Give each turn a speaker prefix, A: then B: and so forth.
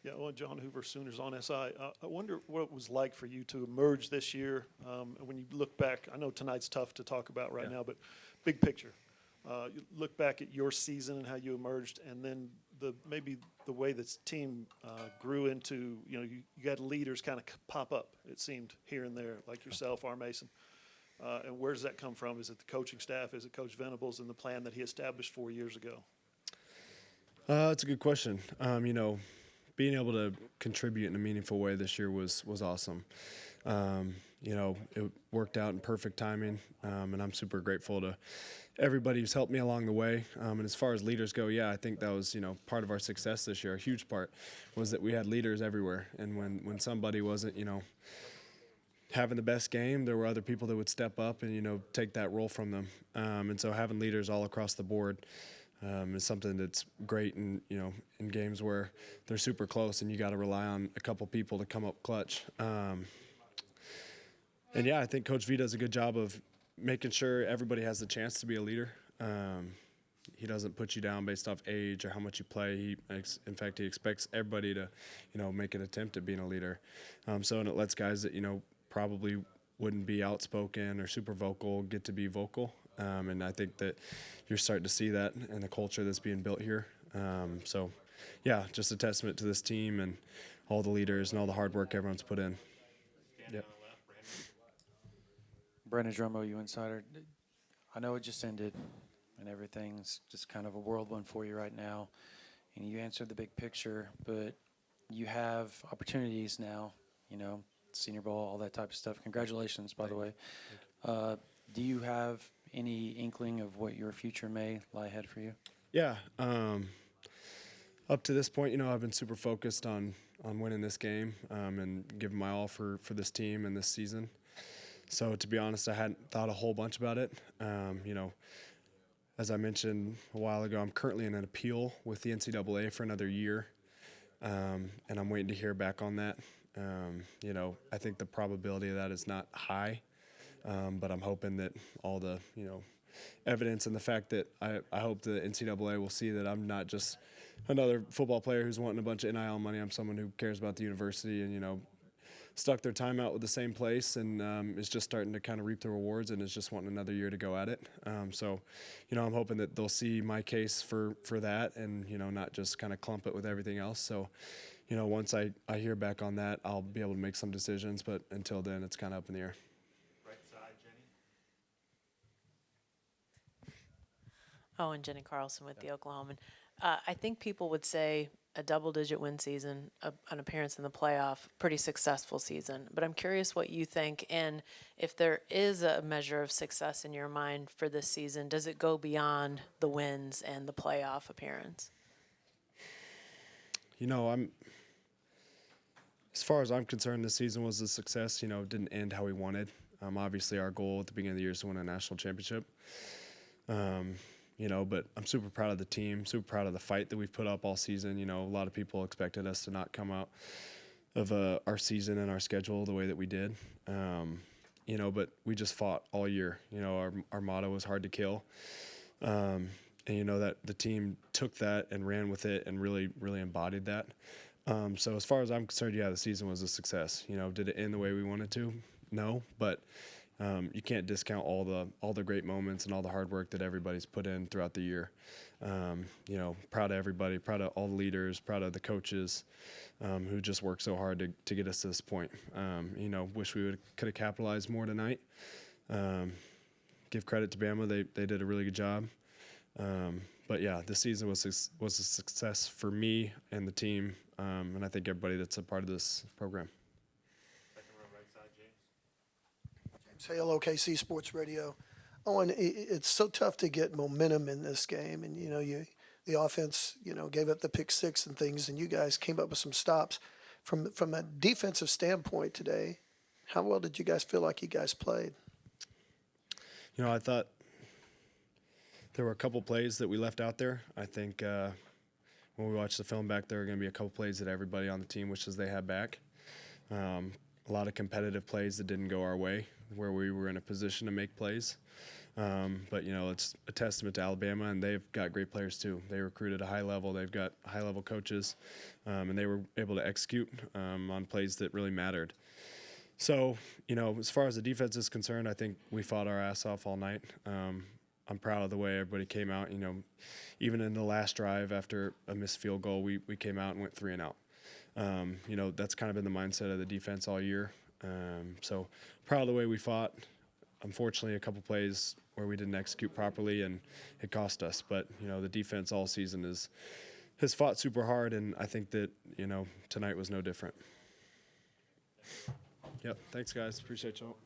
A: Yeah, well, John Hoover, Sooners on SI. I wonder what it was like for you to emerge this year. When you look back, I know tonight's tough to talk about right now, but big picture. You look back at your season and how you emerged, and then maybe the way this team grew into, you got leaders kind of pop up, it seemed, here and there, like yourself, R. Mason. And where does that come from? Is it the coaching staff? Is it Coach Venables and the plan that he established 4 years ago?
B: That's a good question. Being able to contribute in a meaningful way this year was awesome. It worked out in perfect timing, and I'm super grateful to everybody who's helped me along the way. And as far as leaders go, I think that was, part of our success this year. A huge part was that we had leaders everywhere. And when somebody wasn't, having the best game, there were other people that would step up and, take that role from them. And so having leaders all across the board is something that's great in games where they're super close and you got to rely on a couple people to come up clutch. I think Coach V does a good job of making sure everybody has the chance to be a leader. He doesn't put you down based off age or how much you play. In fact, he expects everybody to, make an attempt at being a leader. And it lets guys that, probably wouldn't be outspoken or super vocal get to be vocal. And I think that you're starting to see that in the culture that's being built here. Just a testament to this team and all the leaders and all the hard work everyone's put in. Yep.
C: Brandon Drummo, you Insider. I know it just ended and everything's just kind of a whirlwind for you right now. And you answered the big picture, but you have opportunities now, Senior Bowl, all that type of stuff. Congratulations, by the way. Do you have any inkling of what your future may lie ahead for you?
B: Yeah. Up to this point, I've been super focused on winning this game and giving my all for this team and this season. So to be honest, I hadn't thought a whole bunch about it. As I mentioned a while ago, I'm currently in an appeal with the NCAA for another year, and I'm waiting to hear back on that. I think the probability of that is not high, but I'm hoping that all the, evidence and the fact that I hope the NCAA will see that I'm not just another football player who's wanting a bunch of NIL money. I'm someone who cares about the university and, stuck their time out with the same place and is just starting to kind of reap the rewards and is just wanting another year to go at it. I'm hoping that they'll see my case for that and, not just kind of clump it with everything else. So, once I hear back on that, I'll be able to make some decisions. But until then, it's kind of up in the air.
D: Right side, Jenny.
E: Oh, and Jenny Carlson with the Oklahoman. I think people would say a double-digit win season, an appearance in the playoff, pretty successful season. But I'm curious what you think, and if there is a measure of success in your mind for this season, does it go beyond the wins and the playoff appearance?
B: As far as I'm concerned, this season was a success. It didn't end how we wanted. Obviously, our goal at the beginning of the year is to win a national championship. But I'm super proud of the team, super proud of the fight that we've put up all season. A lot of people expected us to not come out of our season and our schedule the way that we did. But we just fought all year. Our motto was hard to kill. And that the team took that and ran with it and really, really embodied that. So as far as I'm concerned, the season was a success. Did it end the way we wanted to? No, but you can't discount all the great moments and all the hard work that everybody's put in throughout the year. Proud of everybody, proud of all the leaders, proud of the coaches who just worked so hard to get us to this point. Wish we could have capitalized more tonight. Give credit to Bama; they did a really good job. But this season was a success for me and the team, and I think everybody that's a part of this program.
F: Hale, OKC Sports Radio. Owen, it's so tough to get momentum in this game, and the offense, gave up the pick six and things, and you guys came up with some stops. From a defensive standpoint today, how well did you guys feel like you guys played?
B: I thought there were a couple plays that we left out there. I think when we watched the film back, there were going to be a couple plays that everybody on the team wishes they had back. A lot of competitive plays that didn't go our way, where we were in a position to make plays. But, you know, it's a testament to Alabama, and they've got great players too. They recruited a high level. They've got high-level coaches, and they were able to execute on plays that really mattered. So, you know, as far as the defense is concerned, I think we fought our ass off all night. I'm proud of the way everybody came out. You know, even in the last drive after a missed field goal, we came out and went 3 and out. You know, that's kind of been the mindset of the defense all year. So proud of the way we fought. Unfortunately, a couple plays where we didn't execute properly, and it cost us. But, you know, the defense all season has fought super hard, and I think that, you know, tonight was no different. Yep. Thanks, guys. Appreciate y'all.